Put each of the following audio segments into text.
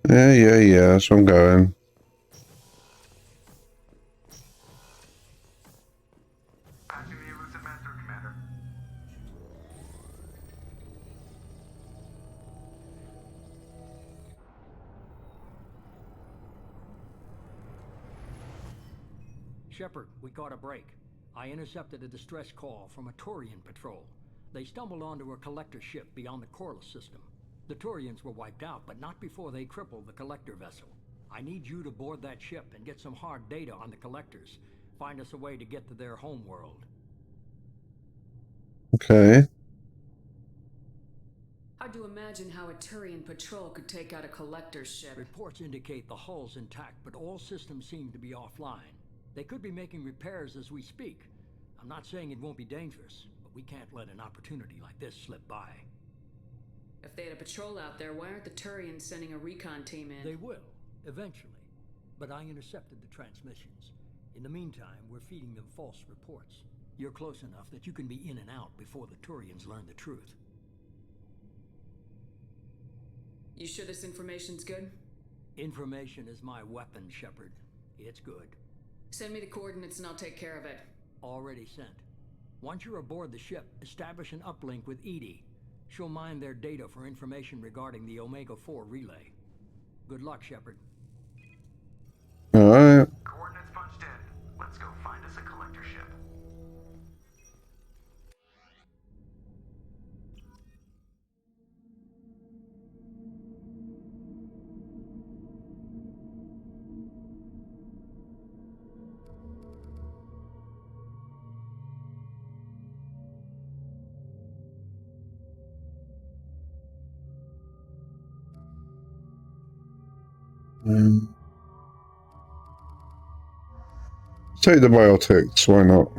Yeah, that's where I'm going. Passing the elusive master, Commander. Shepard, we caught a break. I intercepted a distress call from a Turian patrol. They stumbled onto a collector ship beyond the Corliss system. The Turians were wiped out, but not before they crippled the collector vessel. I need you to board that ship and get some hard data on the collectors. Find us a way to get to their homeworld. Okay. Hard to imagine how a Turian patrol could take out a collector's ship. Reports indicate the hull's intact, but all systems seem to be offline. They could be making repairs as we speak. I'm not saying it won't be dangerous, but we can't let an opportunity like this slip by. If they had a patrol out there, why aren't the Turians sending a recon team in? They will, eventually. But I intercepted the transmissions. In the meantime, we're feeding them false reports. You're close enough that you can be in and out before the Turians learn the truth. You sure this information's good? Information is my weapon, Shepard. It's good. Send me the coordinates and I'll take care of it. Already sent. Once you're aboard the ship, establish an uplink with Edie. She'll mine their data for information regarding the Omega-4 relay. Good luck, Shepard. Alright. Coordinates punched in. Let's go find us a collector ship. Take the biotics, why not?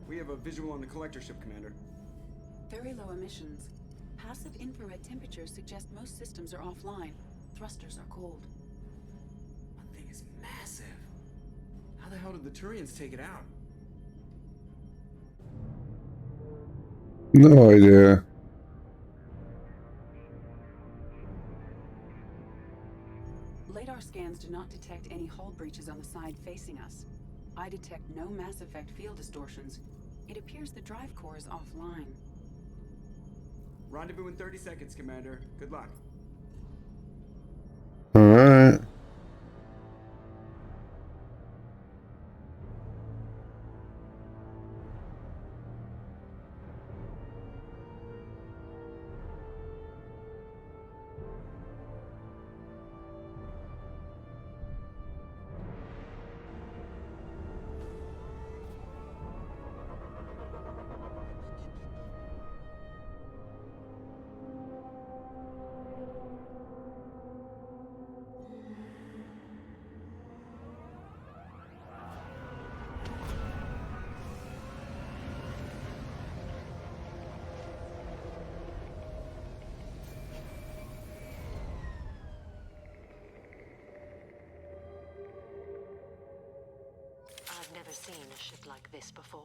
We have a visual on the collector ship, Commander. Very low emissions. Passive infrared temperatures suggest most systems are offline. Thrusters are cold. That thing is massive. How the hell did the Turians take it out? No idea. Radar scans do not detect any hull breaches on the side facing us. I detect no Mass Effect field distortions. It appears the drive core is offline. Rendezvous in 30 seconds, Commander. Good luck. Alright. I've never seen a ship like this before.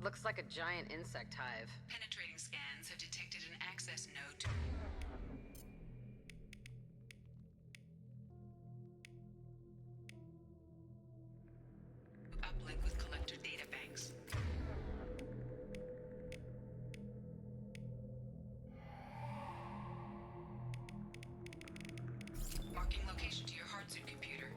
Looks like a giant insect hive. Penetrating scans have detected an access node. Uplink with collector data banks. Marking location to your hard suit computer.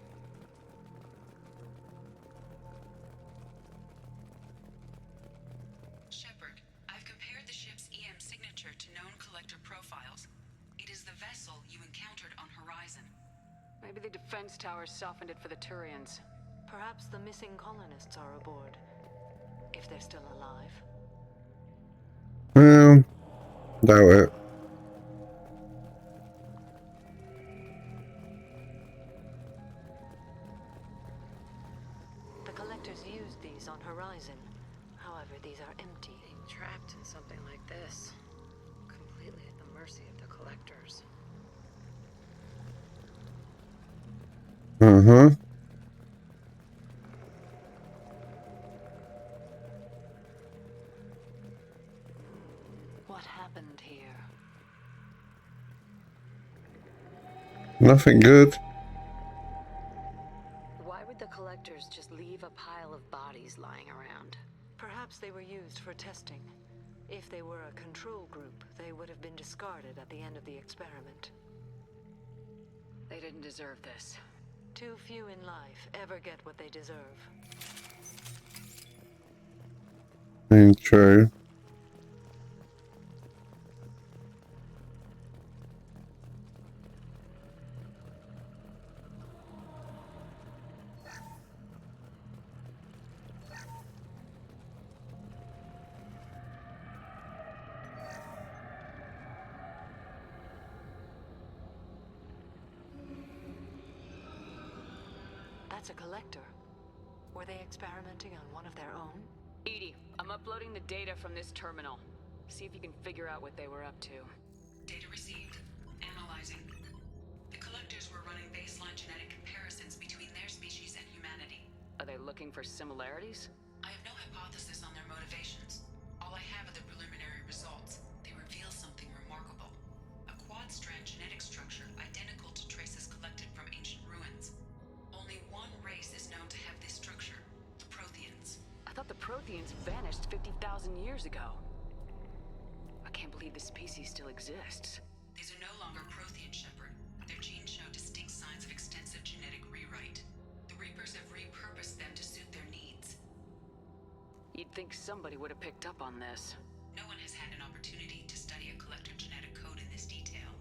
Maybe the defense towers softened it for the Turians. Perhaps the missing colonists are aboard. If they're still alive. Doubt it. The collectors used these on Horizon. However, these are empty. Being trapped in something like this. Completely at the mercy of the collectors. Uh-huh. What happened here? Nothing good. Why would the collectors just leave a pile of bodies lying around? Perhaps they were used for testing. If they were a control group, they would have been discarded at the end of the experiment. They didn't deserve this. Too few in life ever get what they deserve. True. That's a collector. Were they experimenting on one of their own? Edie, I'm uploading the data from this terminal. See if you can figure out what they were up to. Data received. Analyzing. The collectors were running baseline genetic comparisons between their species and humanity. Are they looking for similarities? I have no hypothesis on their motivations. All I have are the preliminary results. They reveal something remarkable. A quad-strand genetic structure identical to traces collected from ancient ruins. Only one race is known to have this structure, the Protheans. I thought the Protheans vanished 50,000 years ago. I can't believe this species still exists. These are no longer Prothean, Shepard. Their genes show distinct signs of extensive genetic rewrite. The Reapers have repurposed them to suit their needs. You'd think somebody would have picked up on this. No one has had an opportunity to study a collector genetic code in this detail.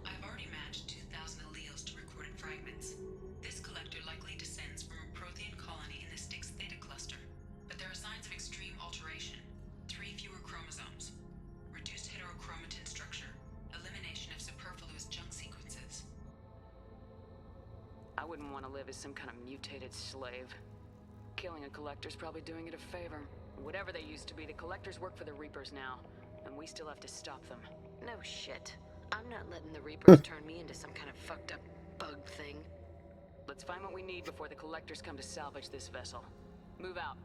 I've already matched 2,000 alleles to recorded fragments. This collector likely descends from a Prothean colony in the Styx Theta cluster. But there are signs of extreme alteration. 3 fewer chromosomes. Reduced heterochromatin structure. Elimination of superfluous junk sequences. I wouldn't want to live as some kind of mutated slave. Killing a collector's probably doing it a favor. Whatever they used to be, the collectors work for the Reapers now. And we still have to stop them. No shit. I'm not letting the Reapers turn me into some kind of fucked up bug thing. Let's find what we need before the collectors come to salvage this vessel. Move out.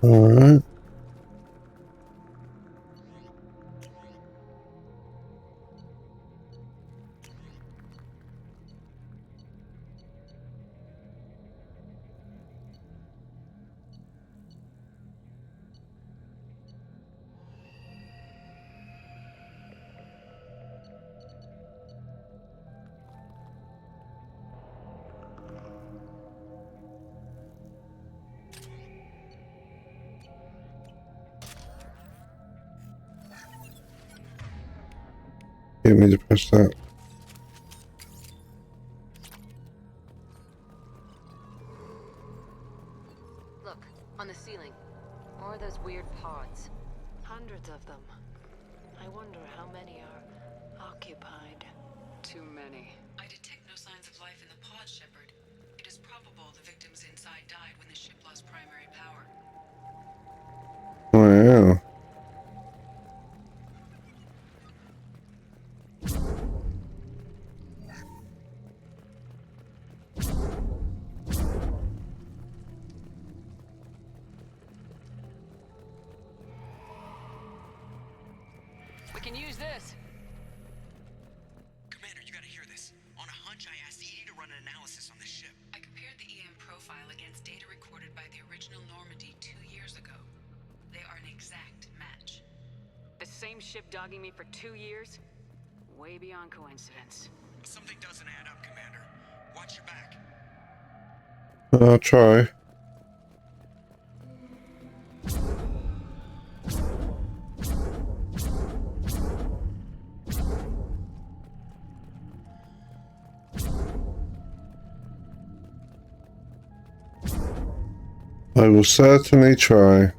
Alright. Get me to press that. Look, on the ceiling. More of those weird pods. Hundreds of them. I wonder how many are occupied. Too many. I detect no signs of life in the pod, Shepard. It is probable the victims inside died when the ship lost primary power. Wow. We can use this. Commander, you gotta hear this. On a hunch, I asked Edie to run an analysis on this ship. I compared the EM profile against data recorded by the original Normandy 2 years ago. They are an exact match. same ship dogging me for 2 years? Way beyond coincidence. Something doesn't add up, Commander. Watch your back. I'll try. I will certainly try.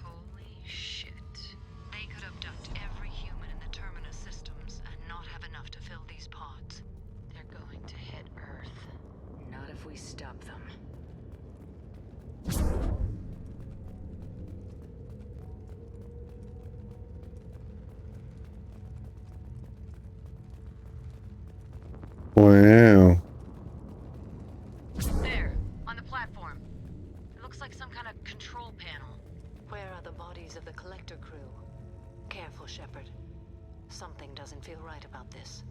Holy shit. They could abduct every human in the Terminus systems and not have enough to fill these pods. They're going to hit Earth. Not if we stop them. Wow. There, on the platform. It looks like some kind of control panel. Where are the bodies of the collector crew? Careful, Shepard. Something doesn't feel right about this.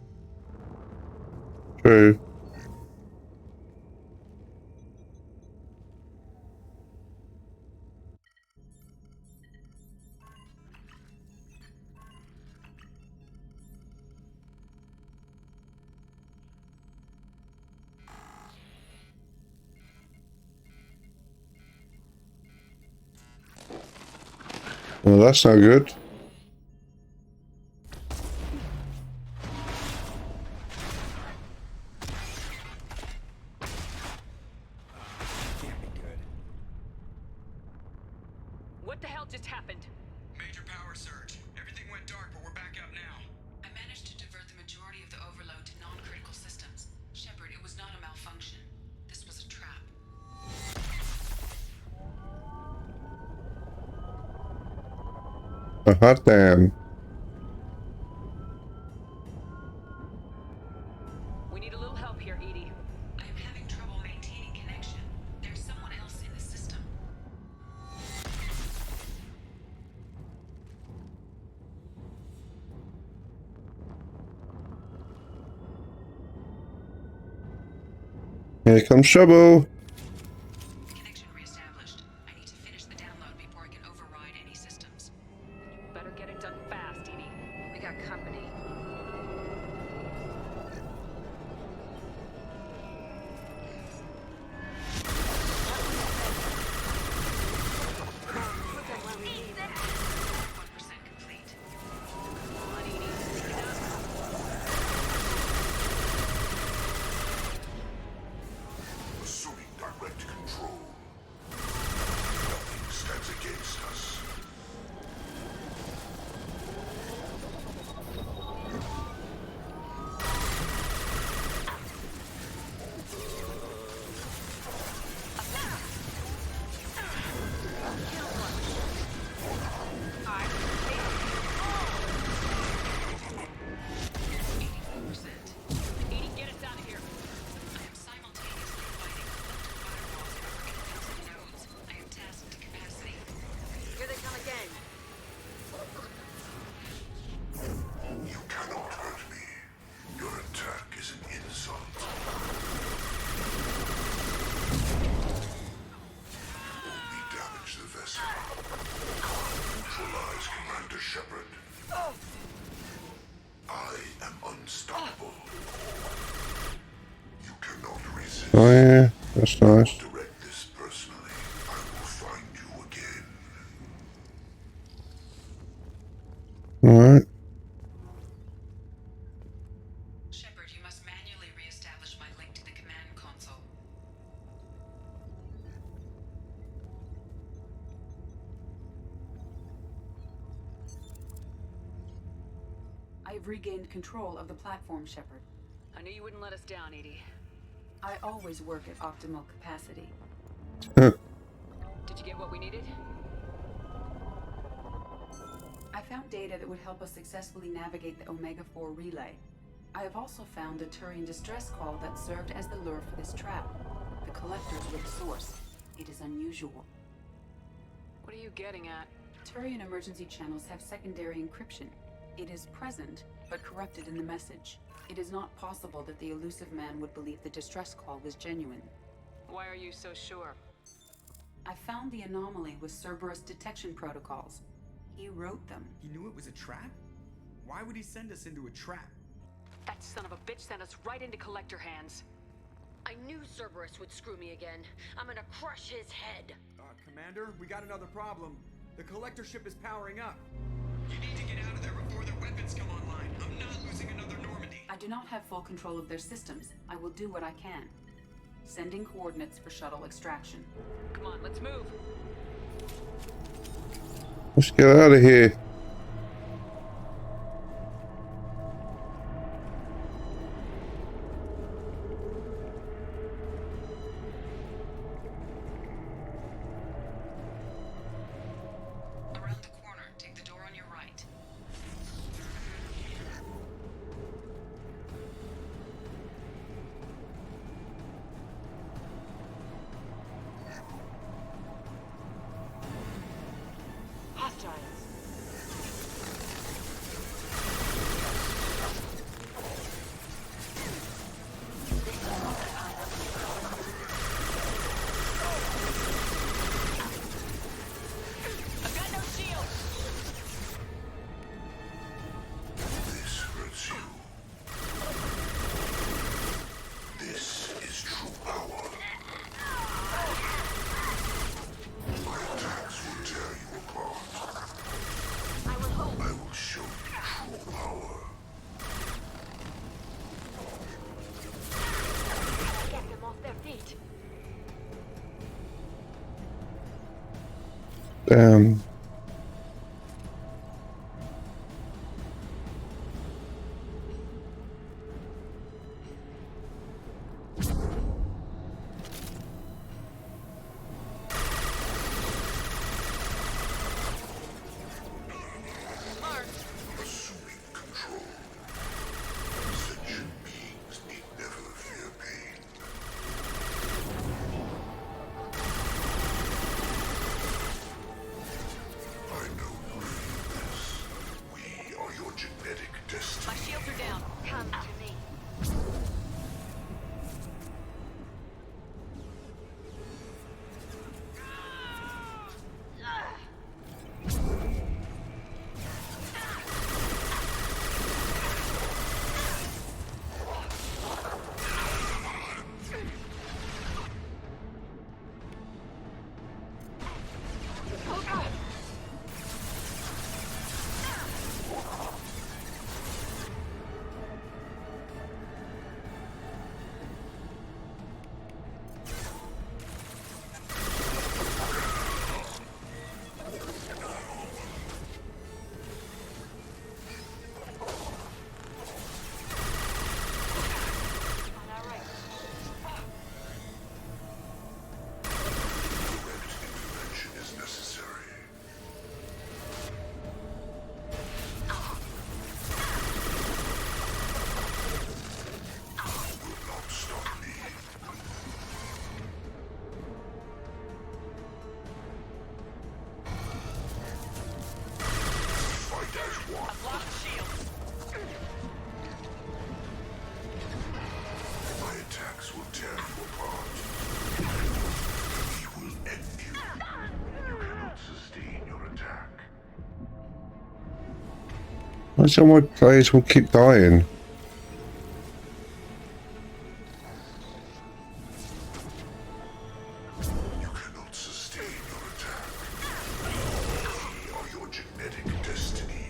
True. Well, that's not good. Can't be good. What the hell just happened? Major power surge. Everything went dark, but we're back up now. I managed to divert the majority of the overload to non-critical systems. Shepard, it was not a malfunction. This was a trap. A hot damn. We need a little help here, Edie. I am having trouble maintaining connection. There's someone else in the system. Here comes trouble. Connection reestablished. I need to finish the download before I can override any systems. Better get it done fast, Edie. We got company. Complete. Come on, Edie. Speed it up. Assuming direct control. Nothing stands against us. Edie, get us out of here. I am simultaneously fighting firewalls and nodes. I am tasked to capacity. Here they come again. You cannot hurt me. Your attack is an insult. Only damage the vessel. Neutralize Commander Shepard. I am unstoppable. You cannot resist. Oh yeah, that's nice. Direct this personally. I will find you again. Alright. Shepard, you must manually reestablish my link to the command console. I've regained control of the platform, Shepard. I knew you wouldn't let us down, Edie. I always work at optimal capacity. Huh. Did you get what we needed? I found data that would help us successfully navigate the Omega-4 relay. I have also found a Turian distress call that served as the lure for this trap. The collectors were the source. It is unusual. What are you getting at? Turian emergency channels have secondary encryption. It is present, but corrupted in the message. It is not possible that the elusive man would believe the distress call was genuine. Why are you so sure? I found the anomaly with Cerberus detection protocols. He wrote them. He knew it was a trap? Why would he send us into a trap? That son of a bitch sent us right into Collector hands. I knew Cerberus would screw me again. I'm gonna crush his head. Commander, we got another problem. The Collector ship is powering up. You need to get out of there before their weapons come online. I'm not losing another Normandy. I do not have full control of their systems. I will do what I can. Sending coordinates for shuttle extraction. Come on, let's move. Let's get out of here. Around the corner, take the door on your right. Hostiles. I've got no shield. This hurts you. This is true power. My attacks will tear you apart. I will show you true power. Get them off their feet. Damn. Assuming control. Sentient beings need never fear pain. I know you feel this. We are your genetic My destiny. shields are down. Come to me. Intervention is necessary. Will not stop me. Fight as one. Lost shields. My attacks will tear you apart. We will end you. You cannot sustain your attack. Why do my players will keep dying? You cannot sustain your attack. We are your genetic destiny.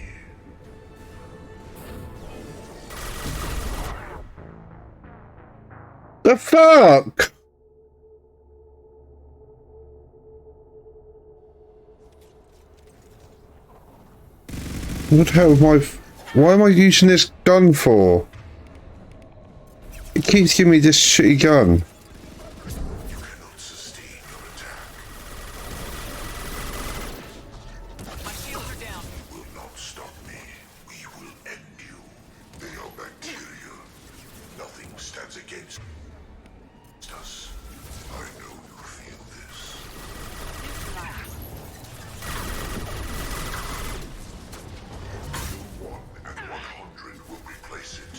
The fuck? What the hell is my... Why am I using this gun for? It keeps giving me this shitty gun. You cannot sustain your attack. My shields are down. Will not stop me. We will end you. They are bacteria. Nothing stands against us. I know you feel this. You 1 and 100 will replace it.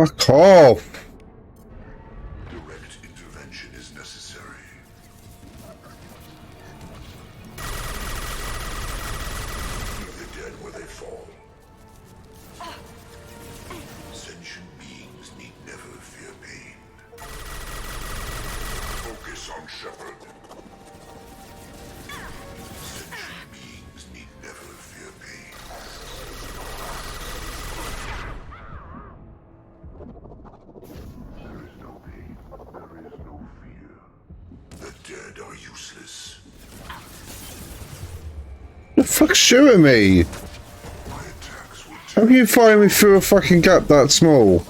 Fuck off! Direct intervention is necessary. Leave the dead where they fall. Sentient beings need never fear pain. Focus on Shepard. Sentient beings need never fear pain. There is no pain. There is no fear. The dead are useless. The fuck's shooting me? My attacks will How can you fire me through a fucking gap that small?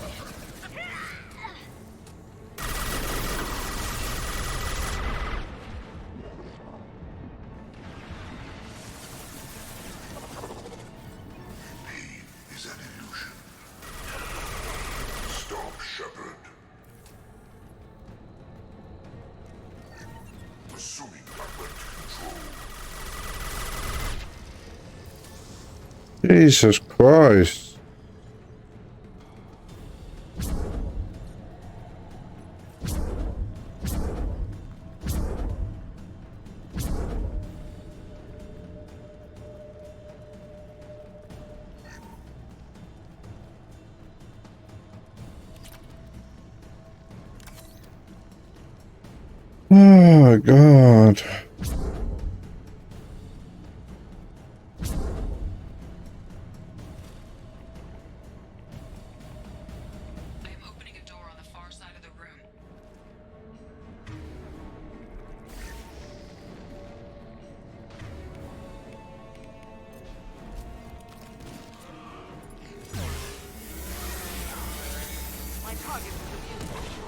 Pain is an illusion. Stop, Shepard. Assuming direct control. Jesus Christ. Oh God. I am opening a door on the far side of the room. My target was abused.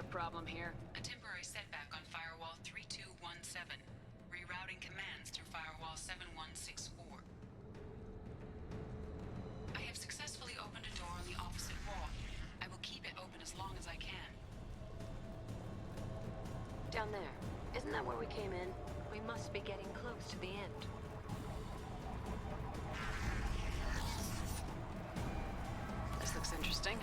Problem here. A temporary setback on firewall 3217. Rerouting commands through firewall 7164. I have successfully opened a door on the opposite wall. I will keep it open as long as I can. Down there. Isn't that where we came in? We must be getting close to the end. This looks interesting.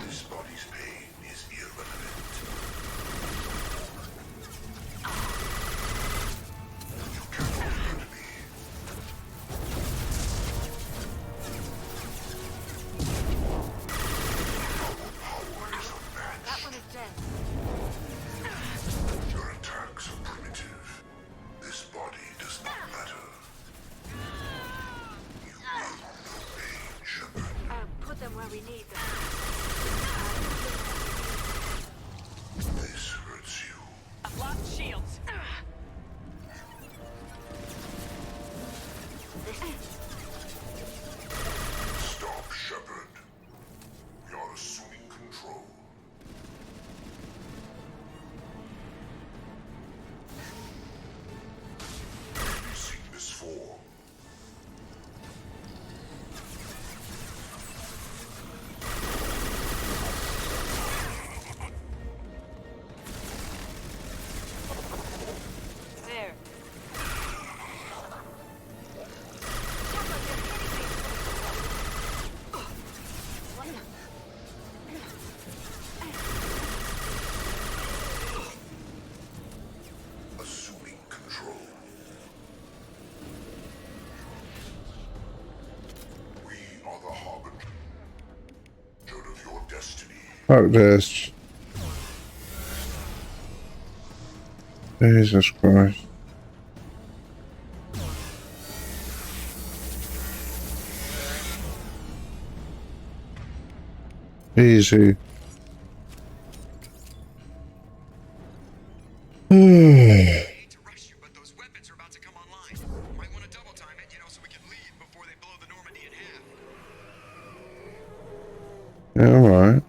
This body's pain is irrelevant. You cannot hurt me. Our power is unmatched. That one is dead. Your attacks are primitive. This body does not matter. You will no pain, Shepard. Put them where we need them. This hurts you. I've lost shields. Stop, Shepard. We are assuming control. What have you seen this for? Fuck this. Jesus Christ. Easy. Hate to rush you, but those weapons are about to come online. Might want to double time it, so we can leave before they blow the Normandy in half. Yeah, alright.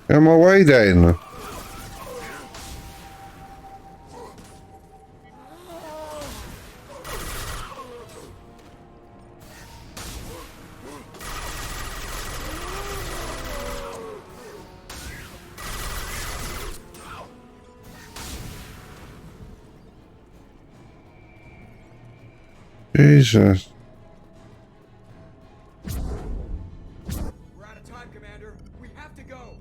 Get on my way then. Jesus. We're out of time, Commander. We have to go.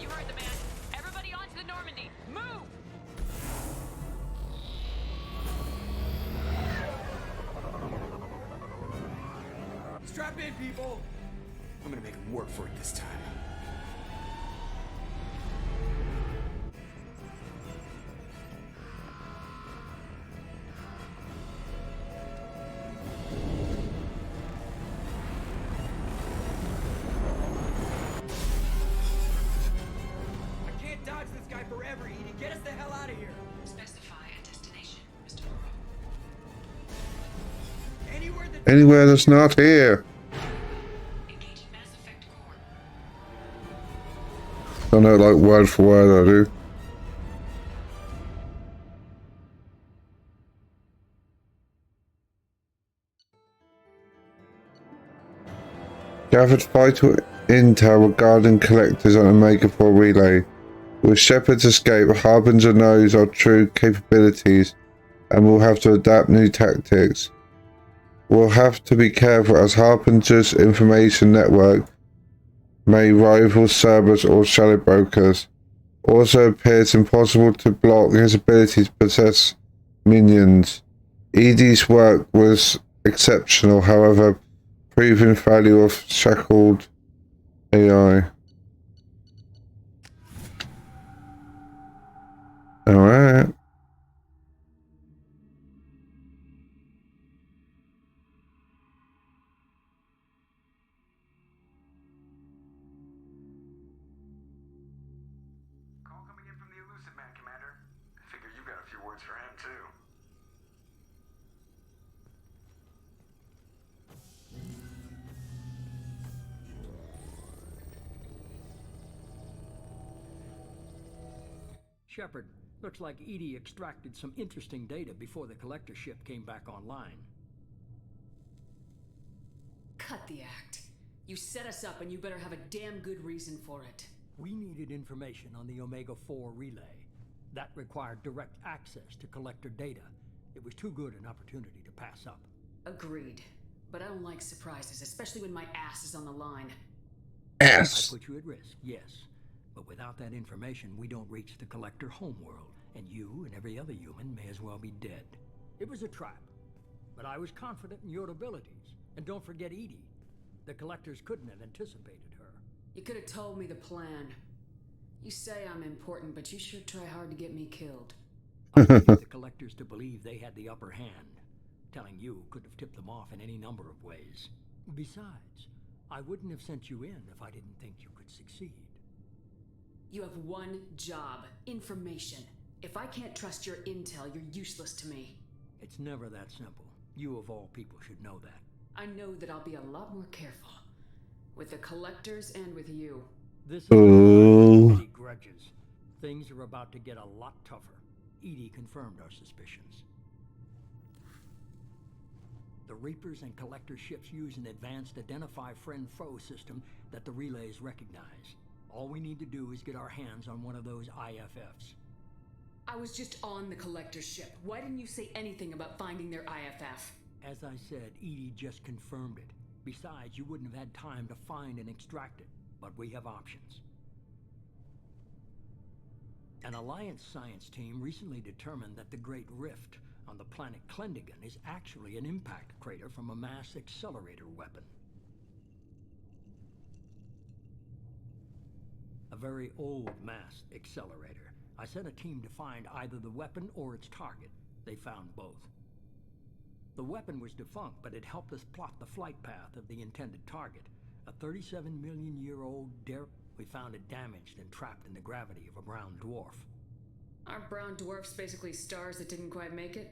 You heard the man. Everybody onto the Normandy. Move! Strap in, people. I'm gonna make them work for it this time. I can't dodge this guy forever, Edie. Get us the hell out of here. Specify a destination, Mr. Morrow. Anywhere that's not here. Engaging Mass Effect core. I know, like, word for word, I do. Gathered vital intel regarding collectors on Omega-4 relay. Will Shepard's escape, Harbinger knows our true capabilities and will have to adapt new tactics. We'll have to be careful as Harbinger's information network may rival Cerberus or Shadow Brokers. Also appears impossible to block his ability to possess minions. Edie's work was exceptional, however, proving value of shackled AI. Alright. Call coming in from the Elusive Man, Commander. I figure you got a few words for him, too. Shepard, looks like Edie extracted some interesting data before the collector ship came back online. Cut the act. You set us up and you better have a damn good reason for it. We needed information on the Omega-4 relay. That required direct access to collector data. It was too good an opportunity to pass up. Agreed. But I don't like surprises, especially when my ass is on the line. I put you at risk, yes. But without that information, we don't reach the collector homeworld, and you and every other human may as well be dead. It was a trap, but I was confident in your abilities. And don't forget Edie. The collectors couldn't have anticipated her. You could have told me the plan. You say I'm important, but you sure try hard to get me killed. I wanted the collectors to believe they had the upper hand. Telling you could have tipped them off in any number of ways. Besides, I wouldn't have sent you in if I didn't think you could succeed. You have one job. Information. If I can't trust your intel, you're useless to me. It's never that simple. You of all people should know that. I know that I'll be a lot more careful. With the collectors and with you. This is Edie grudges. Things are about to get a lot tougher. Edie confirmed our suspicions. The Reapers and Collector ships use an advanced Identify Friend-Foe system that the relays recognize. All we need to do is get our hands on one of those IFFs. I was just on the Collector ship. Why didn't you say anything about finding their IFF? As I said, Edie just confirmed it. Besides, you wouldn't have had time to find and extract it. But we have options. An Alliance science team recently determined that the Great Rift on the planet Klendigan is actually an impact crater from a mass accelerator weapon. A very old mass accelerator. I sent a team to find either the weapon or its target. They found both. The weapon was defunct, but it helped us plot the flight path of the intended target. A 37-million-year-old derp. We found it damaged and trapped in the gravity of a brown dwarf. Aren't brown dwarfs basically stars that didn't quite make it?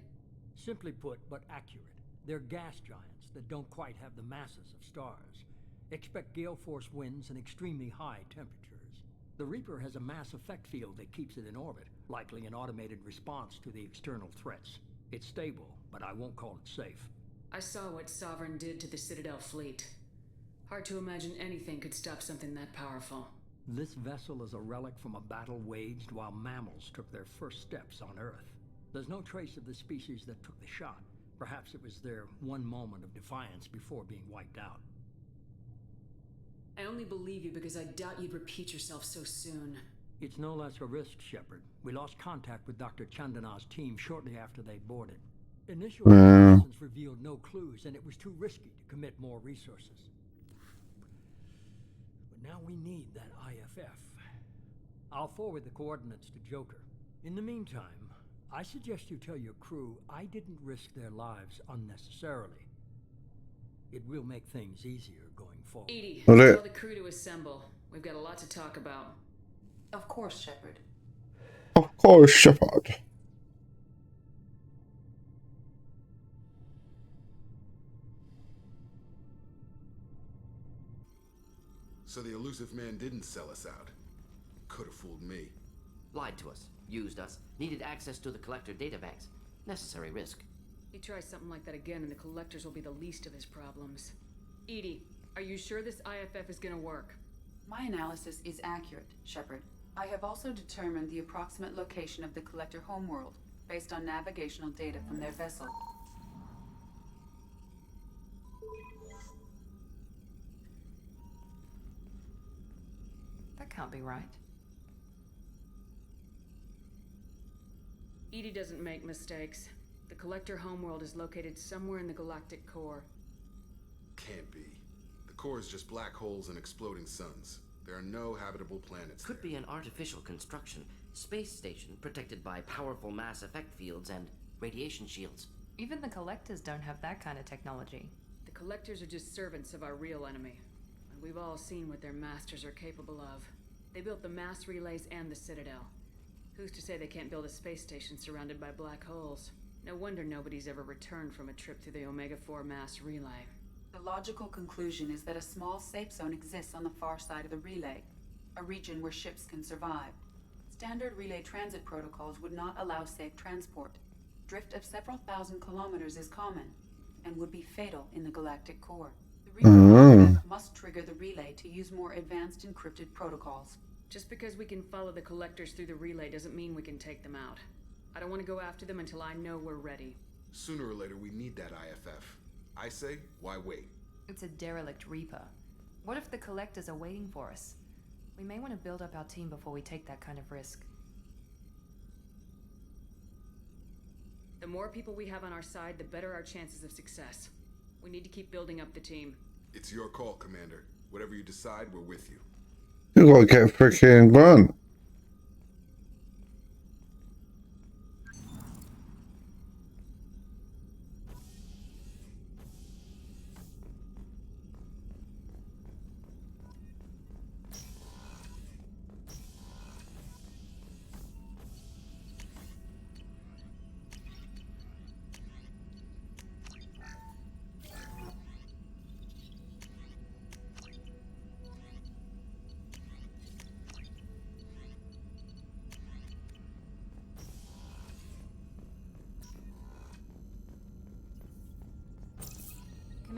Simply put, but accurate. They're gas giants that don't quite have the masses of stars. Expect gale force winds and extremely high temperatures. The Reaper has a mass effect field that keeps it in orbit, likely an automated response to the external threats. It's stable, but I won't call it safe. I saw what Sovereign did to the Citadel fleet. Hard to imagine anything could stop something that powerful. This vessel is a relic from a battle waged while mammals took their first steps on Earth. There's no trace of the species that took the shot. Perhaps it was their one moment of defiance before being wiped out. I only believe you because I doubt you'd repeat yourself so soon. It's no less a risk, Shepard. We lost contact with Dr. Chandana's team shortly after they boarded. Initial reconnaissance revealed no clues, and it was too risky to commit more resources. But now we need that IFF. I'll forward the coordinates to Joker. In the meantime, I suggest you tell your crew I didn't risk their lives unnecessarily. It will make things easier going forward. Edie, Well, tell the crew to assemble. We've got a lot to talk about. Of course, Shepard. Of course, Shepard. So the elusive man didn't sell us out. Could have fooled me. Lied to us, used us, needed access to the Collector databanks. Necessary risk. He tries something like that again and the Collectors will be the least of his problems. Edie, are you sure this IFF is gonna work? My analysis is accurate, Shepard. I have also determined the approximate location of the Collector homeworld, based on navigational data from their vessel. That can't be right. Edie doesn't make mistakes. The Collector homeworld is located somewhere in the galactic core. Can't be. The core is just black holes and exploding suns. There are no habitable planets Could there. be an artificial construction, space station protected by powerful mass effect fields and radiation shields. Even the Collectors don't have that kind of technology. The Collectors are just servants of our real enemy. And we've all seen what their masters are capable of. They built the mass relays and the Citadel. Who's to say they can't build a space station surrounded by black holes? No wonder nobody's ever returned from a trip through the Omega-4 mass relay. The logical conclusion is that a small safe zone exists on the far side of the relay, a region where ships can survive. Standard relay transit protocols would not allow safe transport. Drift of several thousand kilometers is common, and would be fatal in the galactic core. The relay must trigger the relay to use more advanced encrypted protocols. Just because we can follow the Collectors through the relay doesn't mean we can take them out. I don't want to go after them until I know we're ready. Sooner or later, we need that IFF. I say, why wait? It's a derelict Reaper. What if the Collectors are waiting for us? We may want to build up our team before we take that kind of risk. The more people we have on our side, the better our chances of success. We need to keep building up the team. It's your call, Commander. Whatever you decide, we're with you. You gotta get freaking run.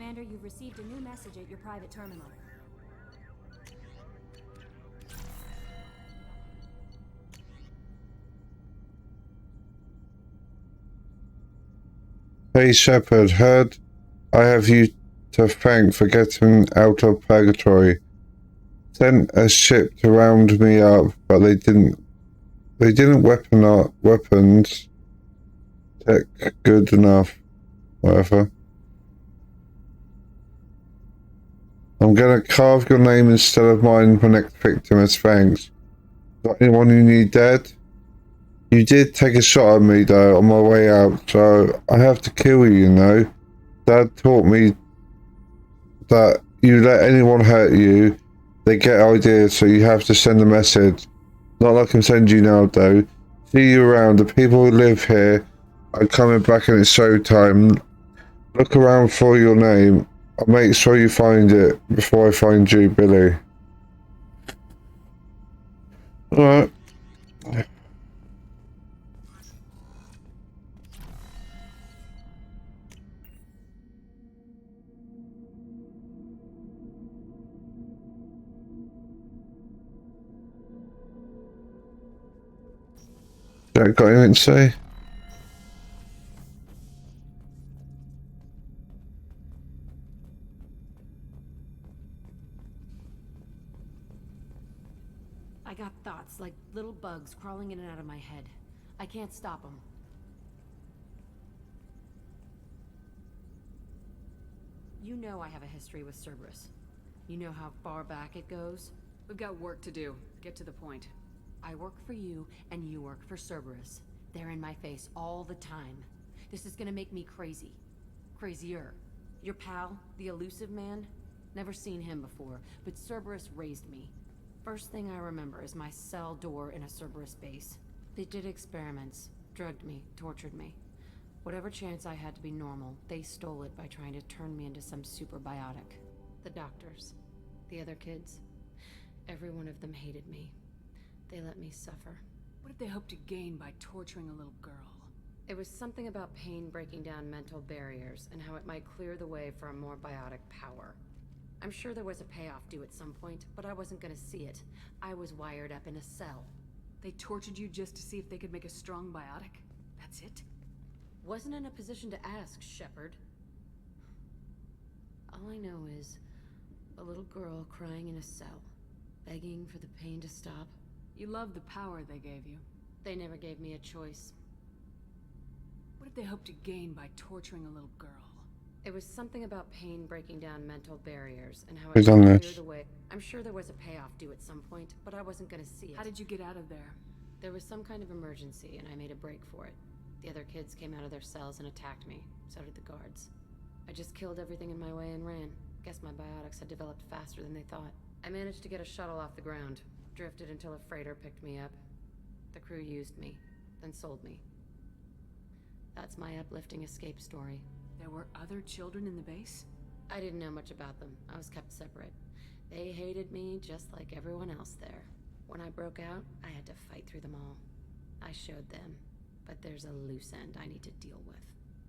Commander, you've received a new message at your private terminal. Hey Shepard, heard I have you to thank for getting out of purgatory. Sent a ship to round me up, but they didn't weapons tech good enough. Whatever. I'm gonna carve your name instead of mine for next victim as thanks. Got anyone you need dead? You did take a shot at me though on my way out, so I have to kill you, you know. Dad taught me that you let anyone hurt you, they get ideas, so you have to send a message. Not like I can send you now though. See you around. The people who live here are coming back and it's showtime. Look around for your name. I'll make sure you find it before I find you, Billy. Alright. Jack got anything to say? I got thoughts like little bugs crawling in and out of my head. I can't stop them. You know I have a history with Cerberus. You know how far back it goes? We've got work to do. Get to the point. I work for you, and you work for Cerberus. They're in my face all the time. This is gonna make me crazy. Crazier. Your pal, the elusive man? Never seen him before, but Cerberus raised me. First thing I remember is my cell door in a Cerberus base. They did experiments, drugged me, tortured me. Whatever chance I had to be normal, they stole it by trying to turn me into some superbiotic. The doctors, the other kids, every one of them hated me. They let me suffer. What did they hope to gain by torturing a little girl? It was something about pain breaking down mental barriers and how it might clear the way for a more biotic power. I'm sure there was a payoff due at some point, but I wasn't gonna see it. I was wired up in a cell. They tortured you just to see if they could make a strong biotic? That's it? Wasn't in a position to ask, Shepard. All I know is a little girl crying in a cell, begging for the pain to stop. You love the power they gave you. They never gave me a choice. What did they hope to gain by torturing a little girl? It was something about pain breaking down mental barriers and how it Who's could on clear this? the way. I'm sure there was a payoff due at some point, but I wasn't gonna see it. How did you get out of there? There was some kind of emergency, and I made a break for it. The other kids came out of their cells and attacked me. So did the guards. I just killed everything in my way and ran. Guess my biotics had developed faster than they thought. I managed to get a shuttle off the ground. Drifted until a freighter picked me up. The crew used me, then sold me. That's my uplifting escape story. There were other children in the base? I didn't know much about them. I was kept separate. They hated me just like everyone else there. When I broke out, I had to fight through them all. I showed them, but there's a loose end I need to deal with.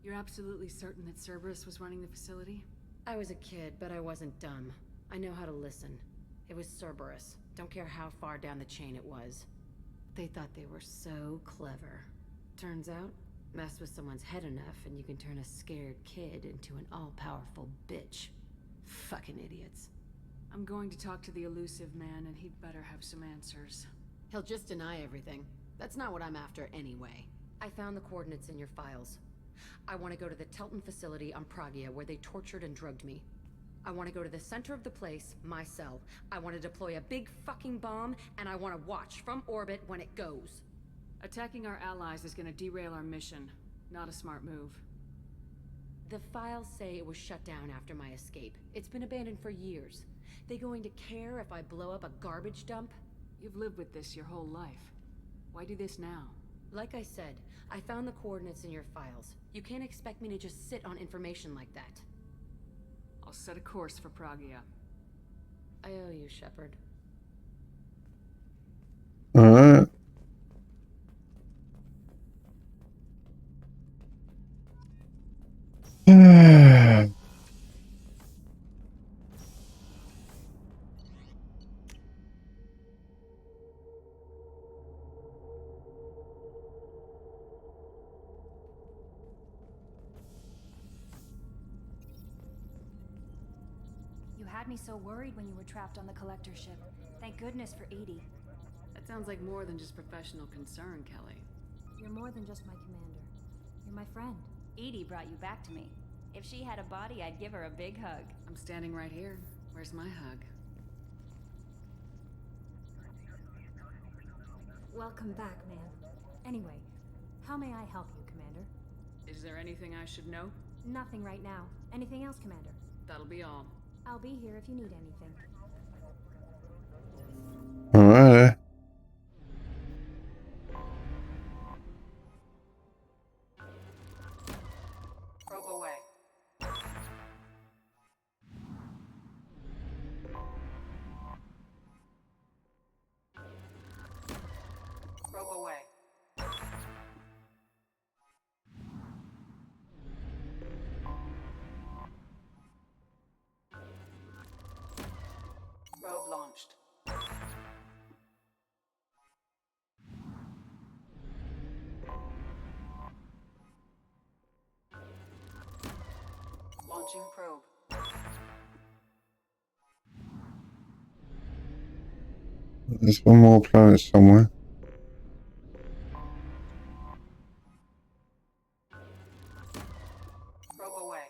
You're absolutely certain that Cerberus was running the facility? I was a kid, but I wasn't dumb. I know how to listen. It was Cerberus. Don't care how far down the chain it was. They thought they were so clever. Turns out, mess with someone's head enough and you can turn a scared kid into an all-powerful bitch. Fucking idiots. I'm going to talk to the elusive man, and he'd better have some answers. He'll just deny everything. That's not what I'm after anyway. I found the coordinates in your files. I want to go to the Telton facility on Pragia where they tortured and drugged me. I want to go to the center of the place, my cell. I want to deploy a big fucking bomb, and I want to watch from orbit when it goes. Attacking our allies is going to derail our mission. Not a smart move. The files say it was shut down after my escape. It's been abandoned for years. They going to care if I blow up a garbage dump? You've lived with this your whole life. Why do this now? Like I said, I found the coordinates in your files. You can't expect me to just sit on information like that. I'll set a course for Pragia. I owe you, Shepard. Alright. had me so worried when you were trapped on the collector ship. Thank goodness for Edie. That sounds like more than just professional concern, Kelly. You're more than just my commander. You're my friend. Edie brought you back to me. If she had a body, I'd give her a big hug. I'm standing right here. Where's my hug? Welcome back, man. Anyway, how may I help you, Commander? Is there anything I should know? Nothing right now. Anything else, Commander? That'll be all. I'll be here if you need anything. Alright. Probe away. Probe away. Probe launched. Launching probe. There's one more planet somewhere. Probe away.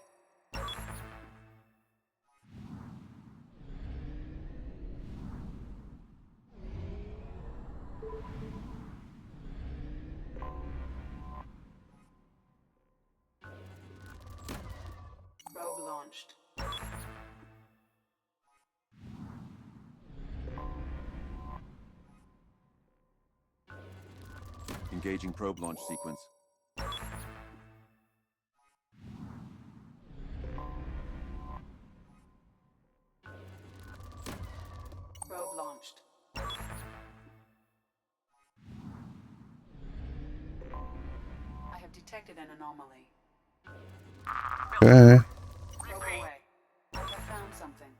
Probe launched. Engaging probe launch sequence. Probe launched. I have detected an anomaly. Okay. Probe away. I have found something.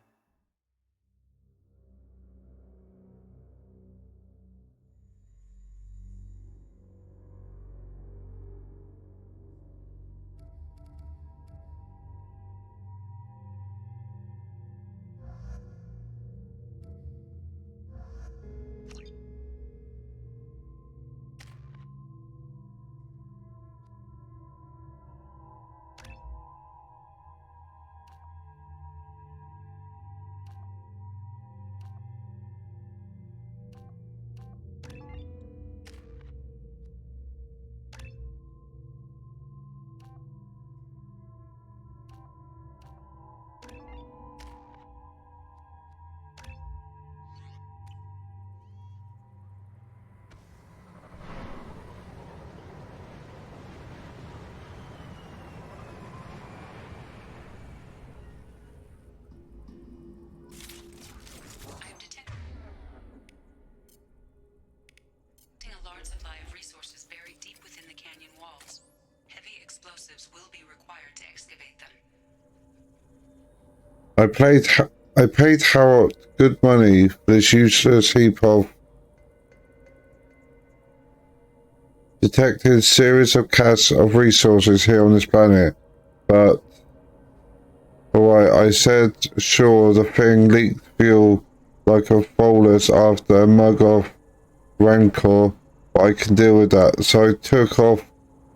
I am detecting a large supply of resources buried deep within the canyon walls. Heavy explosives will be required to excavate them. I paid Harold good money for this useless heap of detected series of casts of resources here on this planet, but alright, I said sure the thing leaked fuel like a bolus after a mug of rancor, but I can deal with that. So I took off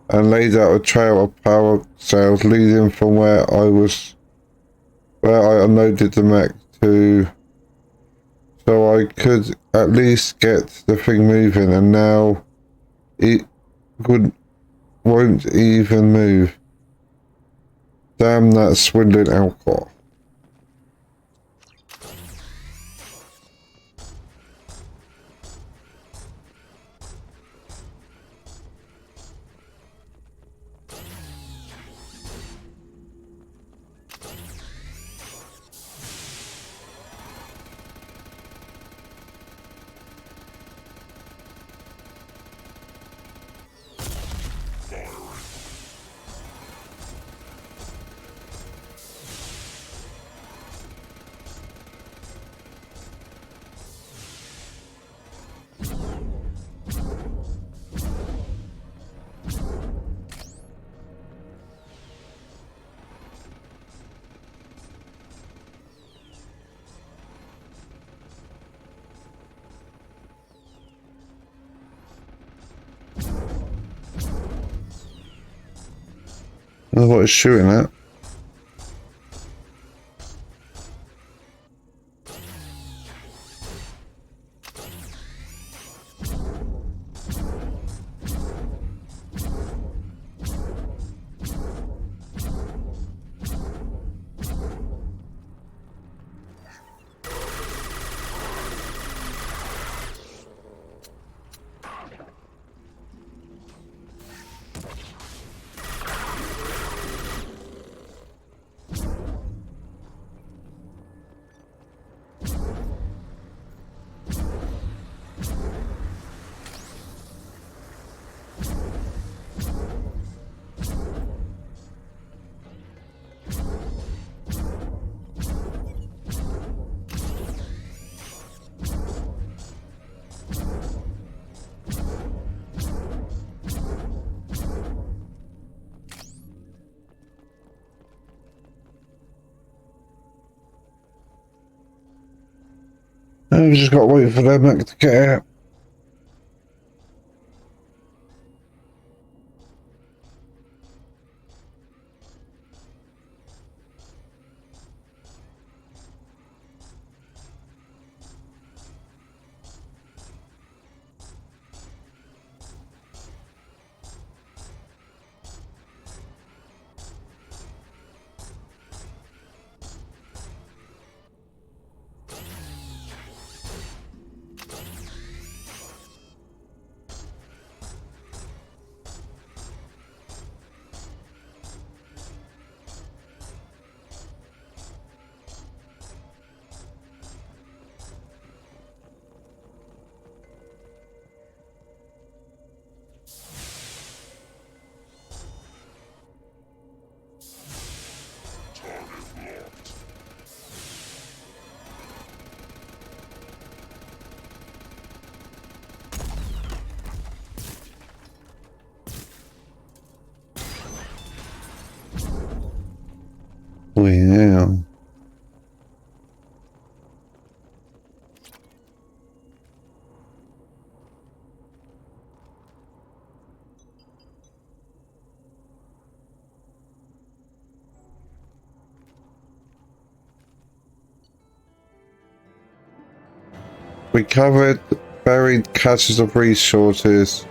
and laid out a trail of power cells leading from where I unloaded the mech to, so I could at least get the thing moving, and now it won't even move. Damn that swindling alcohol. I don't know what it's shooting at. I've just got to wait for them to get out. Oh yeah. Recovered buried caches of resources.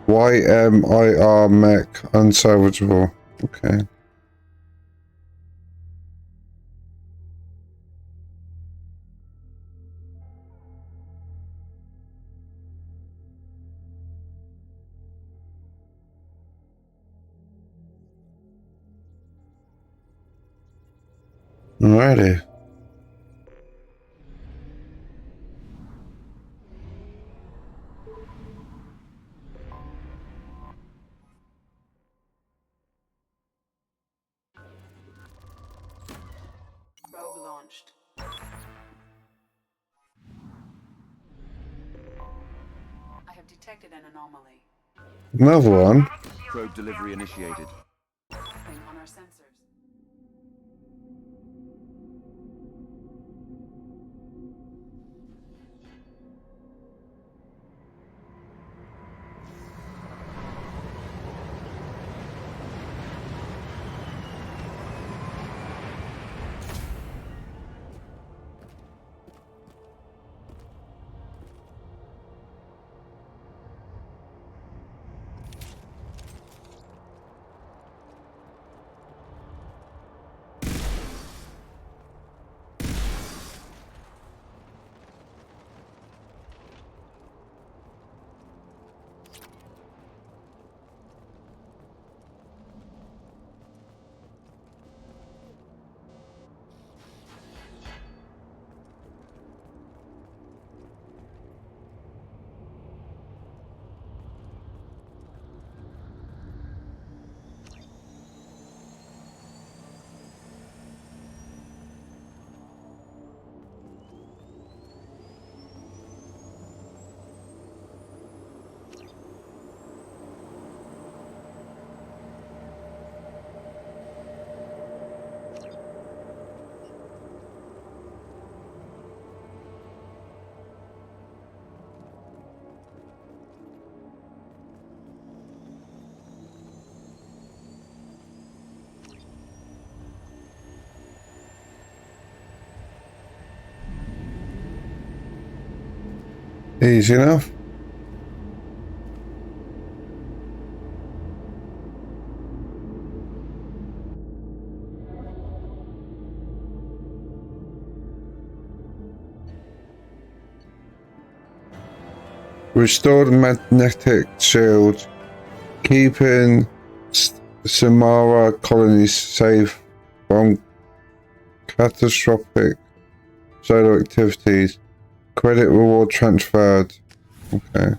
YMIR mech unsalvageable. Okay. Alrighty. Probe launched. I have detected an anomaly. Another one. Probe delivery initiated. Nothing on our sensors. Easy enough. Restore the magnetic shield, keeping Samara colonies safe from catastrophic solar activities. Credit reward transferred. Okay.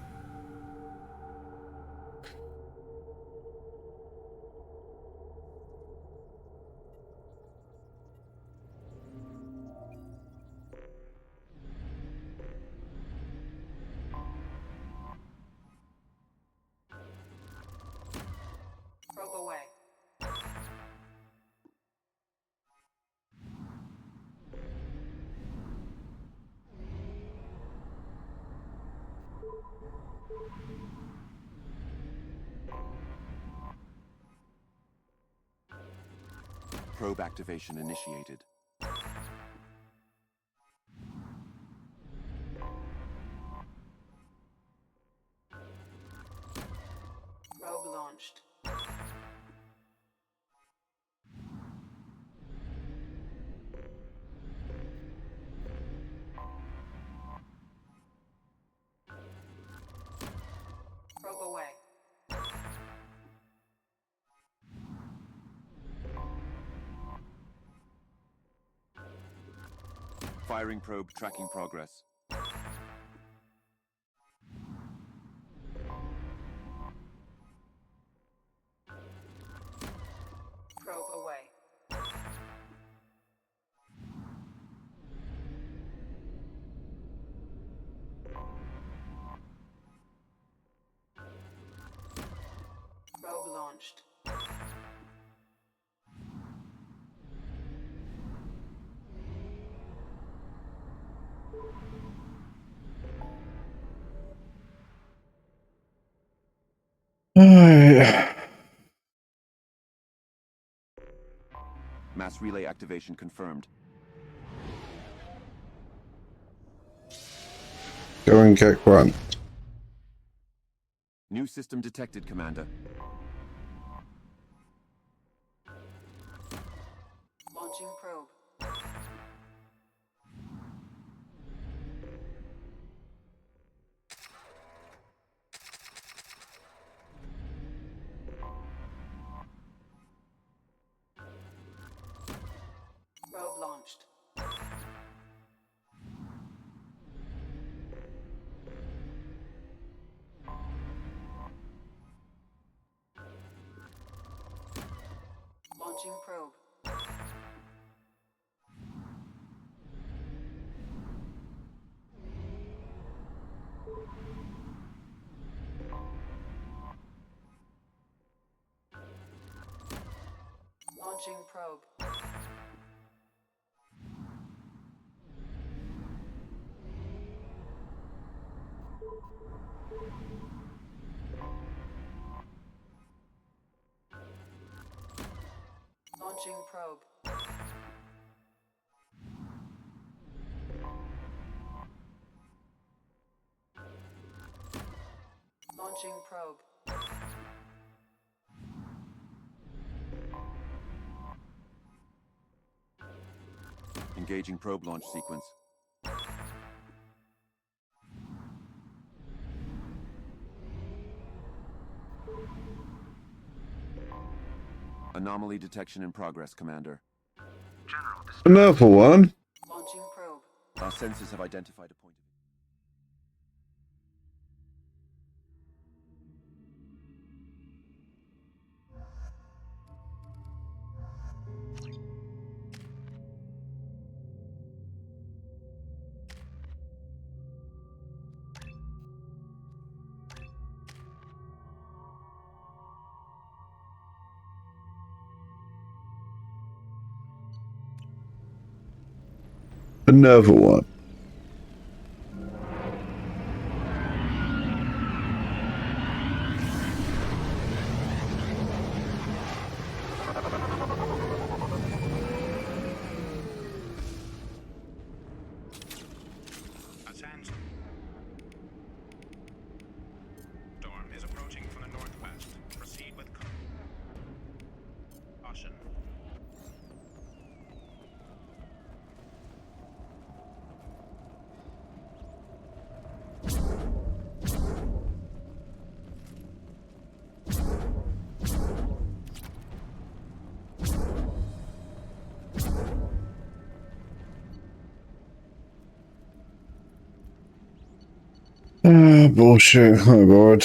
Probe away. Probe activation initiated. Probe launched. Probe away. Firing probe tracking progress. Probe away. Probe launched. Mass relay activation confirmed. Go and get Grant. New system detected, Commander. Launching probe. Probe launched. Launching probe. Launching probe. Launching probe. Launching probe. Engaging probe launch sequence. Anomaly detection in progress, Commander. Another one. Launching probe. Our sensors have identified a point of... Another one. caution. Ah, bullshit. Oh, God.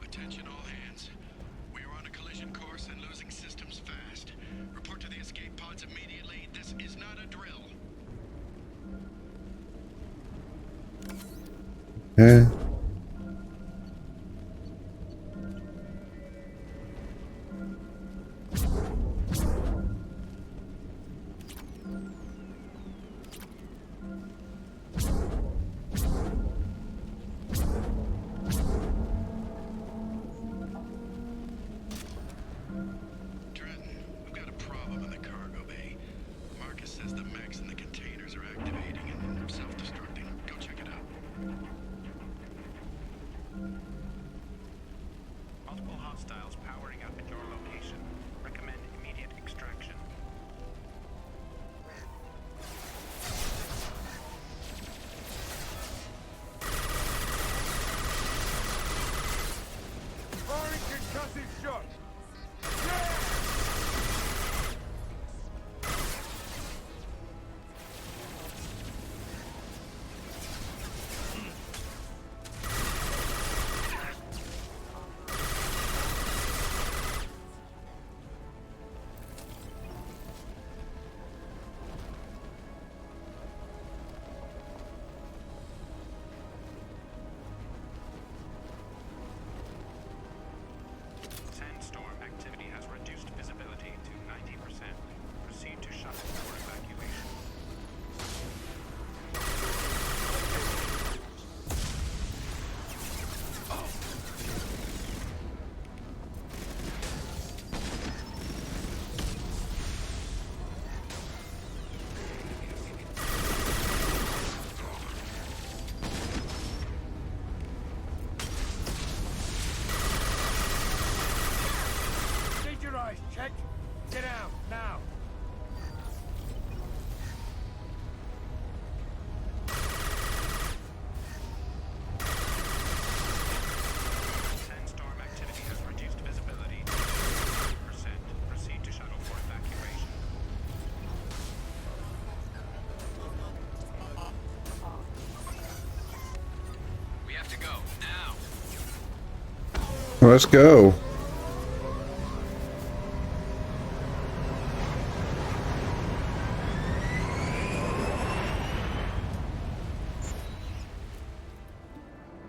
Attention all hands. We are on a collision course and losing systems fast. Report to the escape pods immediately. This is not a drill. Yeah. Trenton, we've got a problem in the cargo bay. Marcus says the mechs in the containers are activating and self-destructing. Go check it out. Multiple hostiles powering up at your location. Recommend immediate extraction. Firing concussive shot! Sandstorm activity has reduced visibility to 90%. Proceed to shuttle for evacuation. Need your eyes checked. Get out, now. Sandstorm activity has reduced visibility to 90%. Proceed to shuttle for evacuation. We have to go now. Let's go.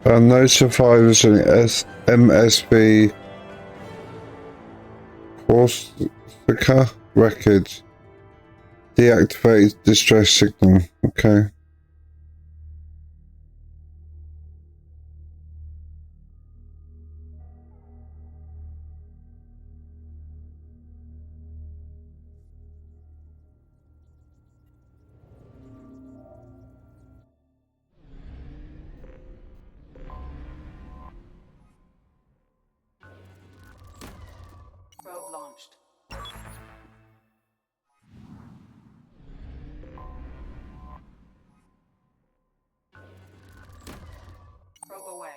No survivors in MSV Corsica records. Deactivate distress signal. Okay. Probe launched. Probe away.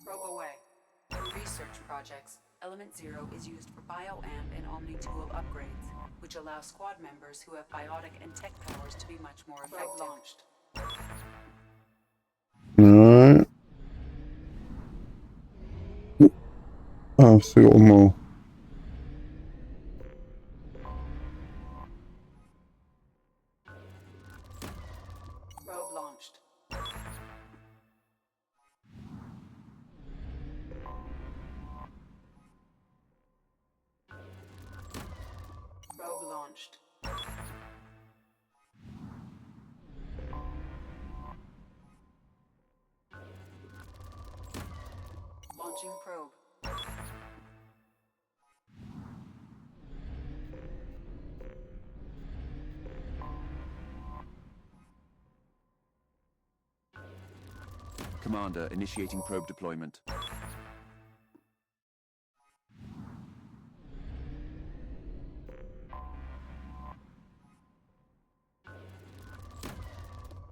Probe away. In research projects, Element Zero is used for bioamp and omni-tool upgrades, which allow squad members who have biotic and tech powers to be much more effective. Probe launched. Alright. Oh, so got one more. Probe launched. Probe launched. Launching probe. Commander, initiating probe deployment.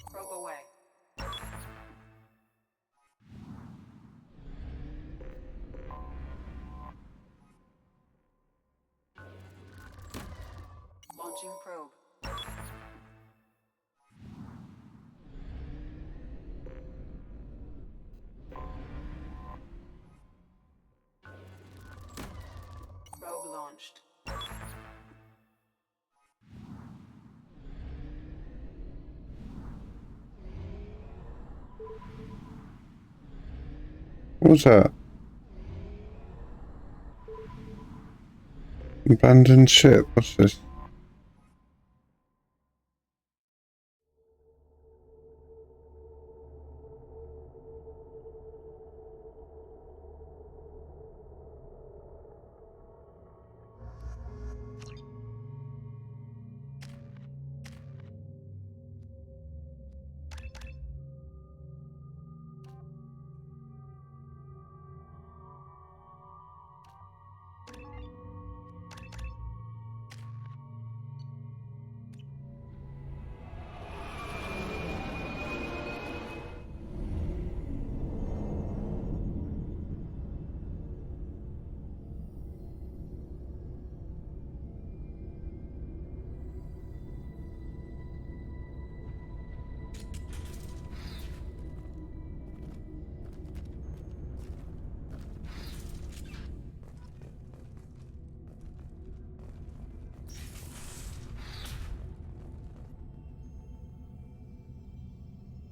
Probe away. Launching probe. Probe launched. What was that? Abandoned ship. What's this?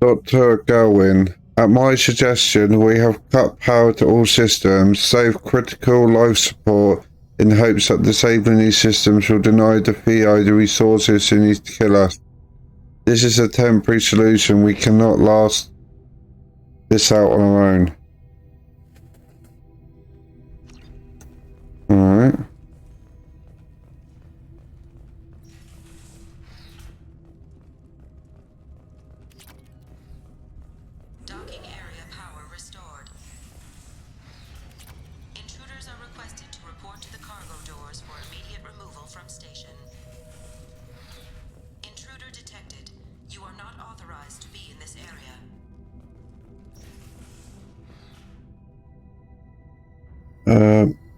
Dr. Galwin, at my suggestion, we have cut power to all systems, save critical life support, in hopes that disabling these systems will deny the VI the resources it needs to kill us. This is a temporary solution. We cannot last this out on our own. Alright. Docking area power restored. Intruders are requested to report to the cargo doors for immediate removal from station. Intruder detected. You are not authorized to be in this area.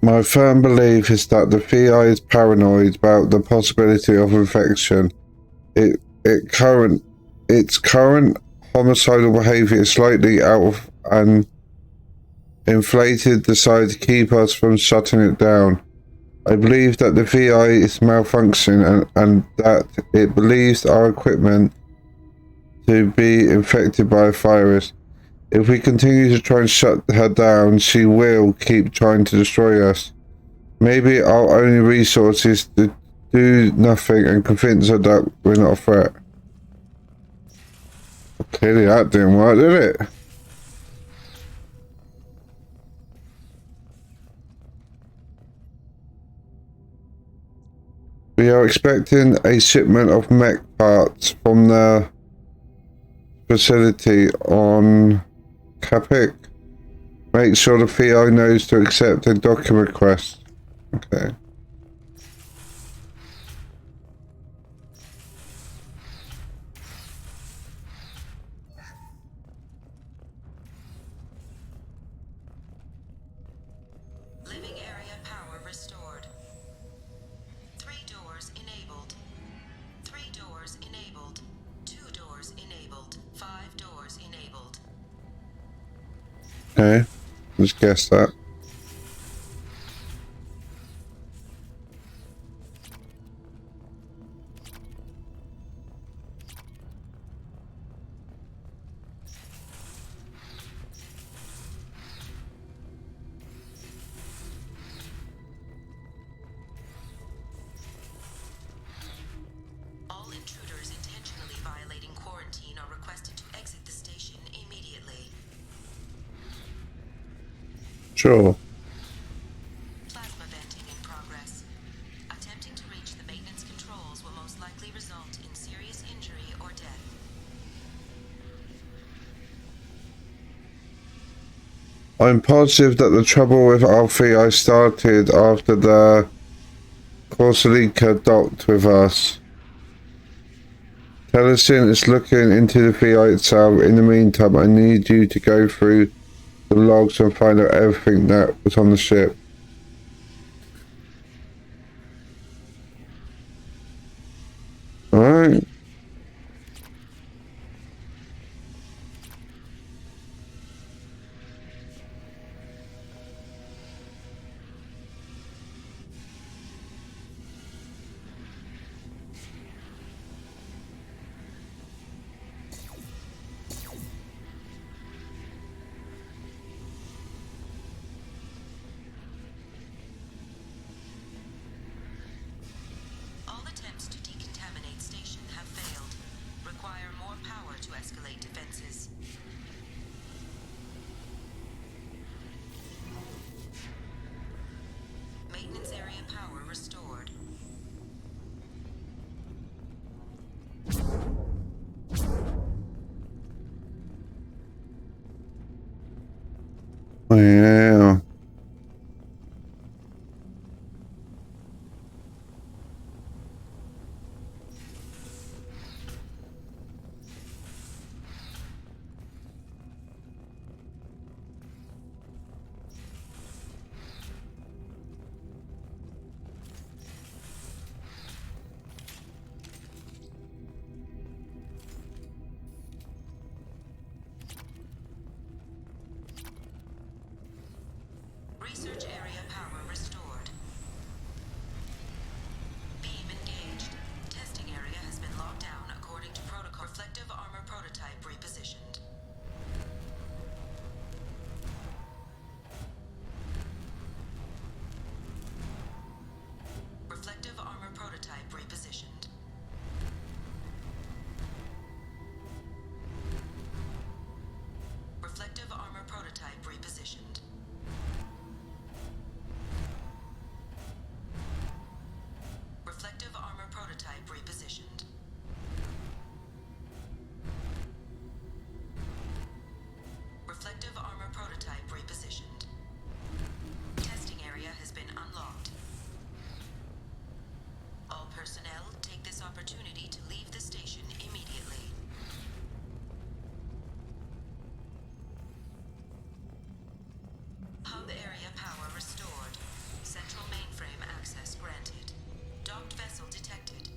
My firm belief is that the VI is paranoid about the possibility of infection. Its current homicidal behavior is slightly out of an inflated desire to keep us from shutting it down. I believe that the VI is malfunctioning and that it believes our equipment to be infected by a virus. If we continue to try and shut her down, she will keep trying to destroy us. Maybe our only resource is to do nothing and convince her that we're not a threat. Clearly that didn't work, did it? We are expecting a shipment of mech parts from the facility on Capik. Make sure the VI knows to accept a document request. Okay. Living area power restored. 3 doors enabled. 3 doors enabled. 2 doors enabled. 5 doors enabled. Okay. Let's guess that. All intruders intentionally violating quarantine are requested to exit the station immediately. Sure. Plasma venting in progress. Attempting to reach the maintenance controls will most likely result in serious injury or death. I'm positive that the trouble with Alfie I started after the Corsica docked with us. Tellison is looking into the VI itself. In the meantime, I need you to go through the logs and find out everything that was on the ship. Alright. All attempts to decontaminate station have failed. Require more power to escalate defenses. Maintenance area power restored. Yeah. Research area power restored. Beam engaged. Testing area has been locked down according to protocol. Reflective armor prototype repositioned. Reflective armor prototype repositioned. Reflective armor prototype repositioned. Reflective armor prototype repositioned. Reflective armor prototype repositioned. Testing area has been unlocked. All personnel take this opportunity to leave the station immediately. Hub area power restored. Central mainframe access granted. Docked vessel detected.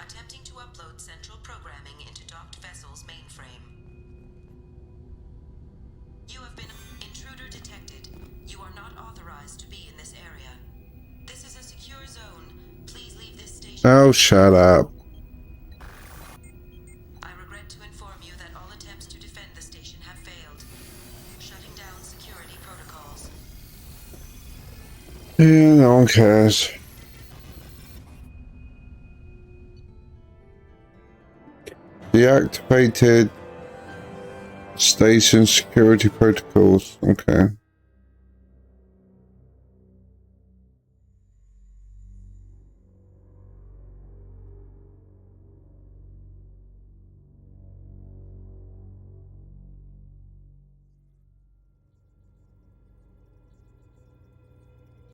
Attempting to upload central programming into docked vessel's mainframe. You have been intruder detected. You are not authorized to be in this area. This is a secure zone. Please leave this station. Oh, shut up. I regret to inform you that all attempts to defend the station have failed. Shutting down security protocols. Yeah, no one cares. Deactivated station security protocols. Okay.